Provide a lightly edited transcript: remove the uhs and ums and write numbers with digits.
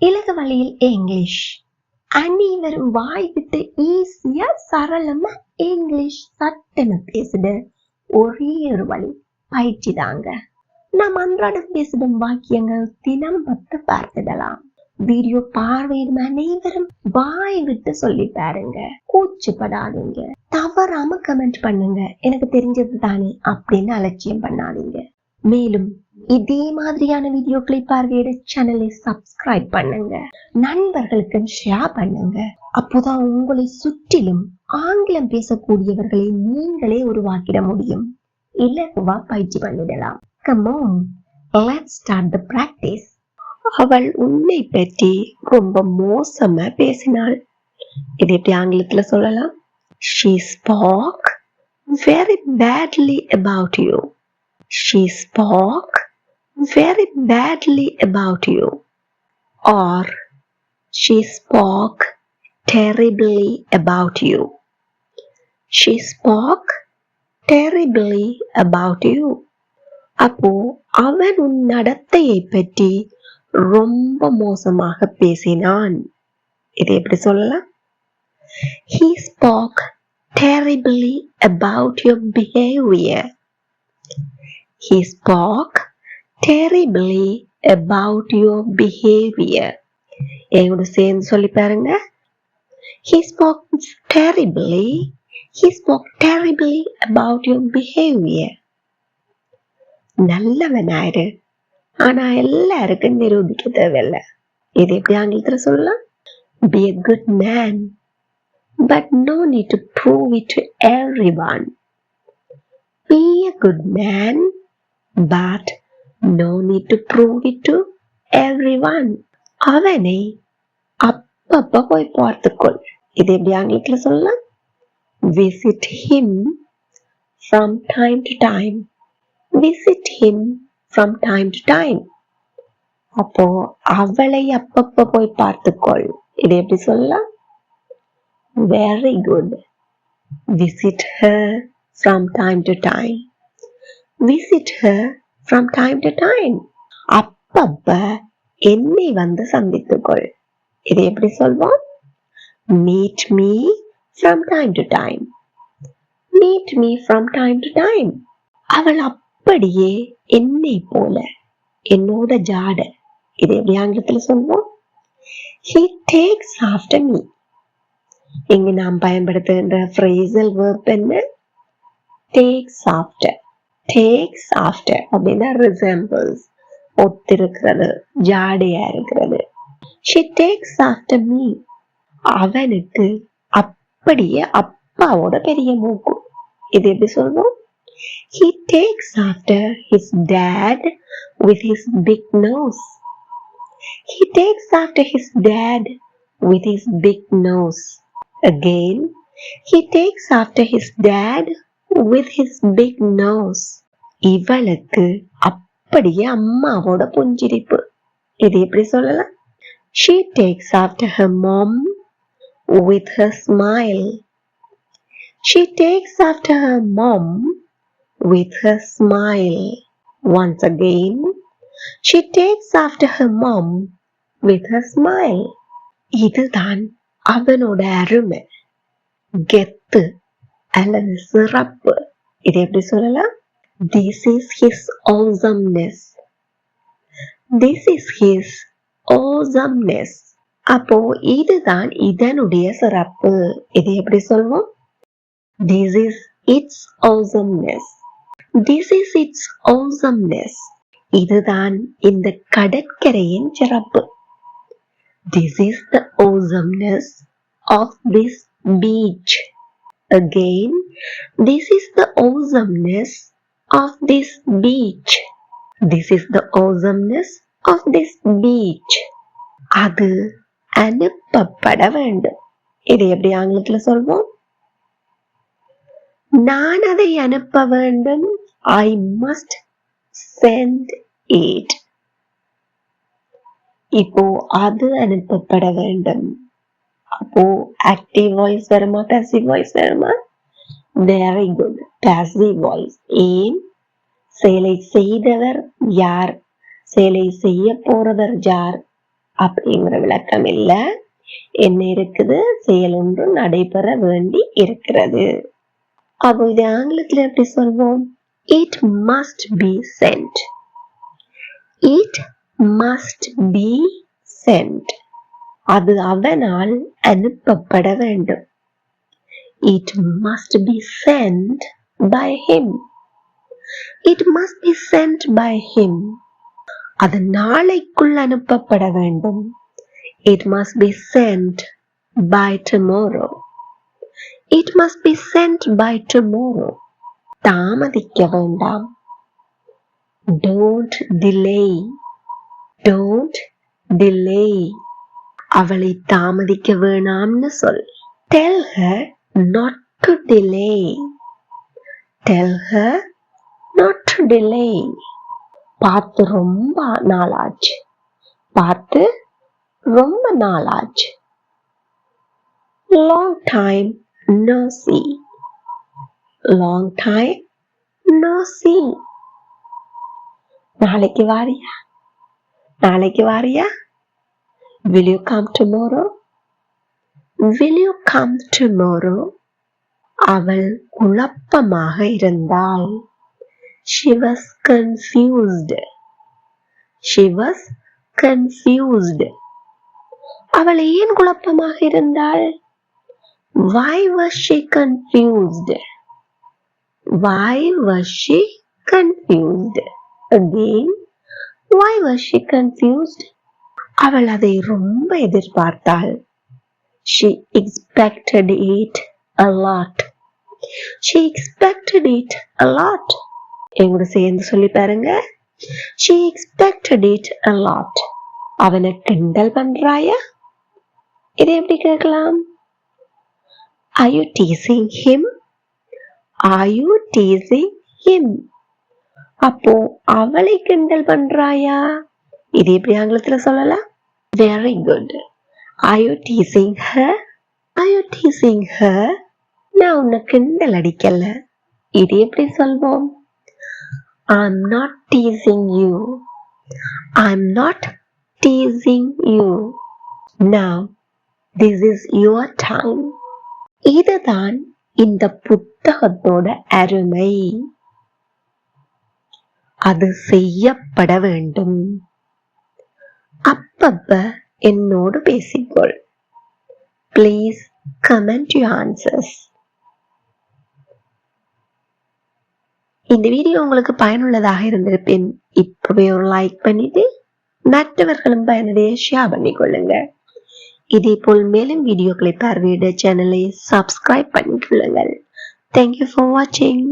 இலகு வழியில் இங்கிலீஷ். அனைவரும் வாய் விட்டு ஈஸியா சரளமா இங்கிலீஷ் சட்டென பேசுட ஒரே ஒரு வழி பயிற்சி தாங்க. நாம் அன்றாடம் பேசிடும் வாக்கியங்கள் தினம் 10 பார்த்துடலாம். வீடியோ பார்வையிடும் அனைவரும் வாய் விட்டு சொல்லி பாருங்க. கூச்சப்படாதீங்க. தவறாம கமெண்ட் பண்ணுங்க. எனக்கு தெரிஞ்சது தானே அப்படின்னு அலட்சியம் பண்ணாதீங்க. மேலும் இதே மாதிரியான வீடியோக்களை பார்வையிட சேனலை சப்ஸ்கிரைப் பண்ணுங்க. நண்பர்களுக்கு ஷேர் பண்ணுங்க. அப்போதான் உங்களை சுற்றிலும் ஆங்கிலம் பேசக்கூடியவர்களை நீங்களே உருவாக்கிட முடியும். இலகுவா பயிற்சி பண்ணிடலாம். Come on, let's start the practice. அவள் உன்னை பற்றி ரொம்ப மோசமா பேசினாள். இது எப்படி ஆங்கிலத்துல சொல்லலாம்? She spoke very badly about you. She spoke very badly about you. Or she spoke terribly about you. She spoke terribly about you. அப்போ அவன் உன் நடத்தையை பற்றி ரொம்ப மோசமாக பேசினான். இது எப்படி சொல்லலாம்? He spoke terribly about your behavior. He spoke terribly about your behavior. என்னோட சேர்ந்து சொல்லி பாருங்க. He spoke terribly. He spoke terribly about your behavior. நல்லவனாயிரு, ஆனா எல்லாருக்கும் நிரூபிக்க தேவையில்லை. இது எப்படி ஆங்கிலத்துல சொல்லலாம்? Be a good man, but no need to prove it to everyone. Be a good man, but no need to prove it to everyone. அவனை அப்பப்ப போய் பார்த்துக்கொள். இது எப்படி ஆங்கிலத்துல சொல்லலாம்? Visit him from time to time. Visit him from time to time. அப்போ அவளை அப்பப்ப போய் பார்த்துக்கொள். இது எப்படி சொல்லலாம்? Very good. Visit her from time to time. Visit her from time to time. அப்பப்ப என்னை வந்து சந்தித்துக்கொள். இது எப்படி சொல்வோம்? Meet me from time to time. Meet me from time to time. அவள் அப்படியே என்னை போல, என்னோட ஜாட. இது எப்படி ஆங்கிலத்துல சொல்வோம்? He takes after me. இங்கு நாம் பயன்படுத்துகின்ற phrasal verb என்ன? Takes after. Takes after அப்படின்னா resembles, ஒத்திருக்கிறது, ஜாடையா இருக்கிறது. She takes after me. அவனுக்கு அப்படியே அப்பாவோட பெரிய மூக்கு. இது எப்படி சொல்வோம்? He takes after his dad with his big nose. He takes after his dad with his big nose. Again, he takes after his dad with his big nose. இவளுக்கு அப்படியே அம்மாவோட புஞ்சிரிப்பு. இது எப்படி சொல்லலாம்? She takes after her mom with her smile. She takes after her mom with her smile. Once again, she takes after her mom with her smile. இதுதான் அவனோட அருமை, கெத்து அல்லது சிறப்பு. இது எப்படி சொல்லலாம்? This is his awesomeness. This is his awesomeness. அப்போ இதுதான் இதனுடைய சிறப்பு. இது எப்படி சொல்வோம்? This is its awesomeness. This is its awesomeness. இதுதான் இந்த கடற்கரையின் சிறப்பு. This is the awesomeness of this beach. Again, this is the awesomeness of this beach. This is the awesomeness of this beach. அது அனுப்பப்பட வேண்டும். இது எப்படி ஆங்கிலத்துல சொல்வோம்? நான் அதை அனுப்ப வேண்டும். I must send it. இப்போ அது அனுப்பப்பட வேண்டும். அப்போ ஆக்டிவ் வாய்ஸ் வருமா, பாசிவ் வாய்ஸ் வருமா? Very good, passive voice. ஏன்? செயலை செய்தவர் யார், செயலை செய்ய போறவர் யார் அப்படிங்கிற விளக்கம் இல்ல. என்ன இருக்குது? செயல் ஒன்று நடைபெற வேண்டி இருக்கிறது. அப்போ இது ஆங்கிலத்துல எப்படி சொல்வோம்? It must be sent. It must be sent. அது அவனால் அனுப்பப்பட வேண்டும். It must be sent by him. It must be sent by him. அது நாளைக்குள் அனுப்பப்பட வேண்டும். It must be sent by tomorrow. It must be sent by tomorrow. தாமதிக்க வேண்டாம். Don't delay. Don't delay. அவளை தாமதிக்க வேணாம்னு சொல். Tell her not to delay. Tell her not to delay. பார்த்து ரொம்ப நாளாச்சு. பார்த்து ரொம்ப நாளாச்சு. Long time no see. Long time no see. நாளைக்கு வாரியா? நாளைக்கு வாரியா? Will you come tomorrow? Will you come tomorrow? அவள் குழப்பமாக இருந்தாள். She was confused. She was confused. அவள் ஏன் குழப்பமாக இருந்தாள்? Why was she confused? Why was she confused? Again, why was she confused? அவள் அதை ரொம்ப எதிர்பார்த்தாள். She expected it a lot. She expected it a lot. எங்கூட சேர்ந்து சொல்லி பாருங்க. She expected it a lot. அவனை கிண்டல் பண்றாயா? இதை எப்படி கேட்கலாம்? Are you teasing him? Are you teasing him? அப்போ அவளை கிண்டல் பண்றாயா? இது எப்படி ஆங்கிலத்துல சொல்லலாம்? Very good. Are you teasing her? Are you teasing her? நான் உன்னை கிண்டல் அடிக்கல. இது எப்படி சொல்வோம்? I'm not teasing you. I'm not teasing you. Now, this is your time. இதுதான் இந்த புத்தகத்தோட அருமை. அது செய்யப்பட வேண்டும். அப்பப்ப என்னோடு பேசிக்கொள். Please comment your answers. இந்த வீடியோ உங்களுக்கு பயனுள்ளதாக இருந்திருப்பேன். இப்பவே ஒரு லைக் பண்ணிட்டு மற்றவர்களும் பயனடைய ஷேர் பண்ணிக்கொள்ளுங்க. இதே போல் மேலும் வீடியோக்களை பார்வையிட சேனலை subscribe பண்ணிக்கொள்ளுங்கள். Thank you for watching.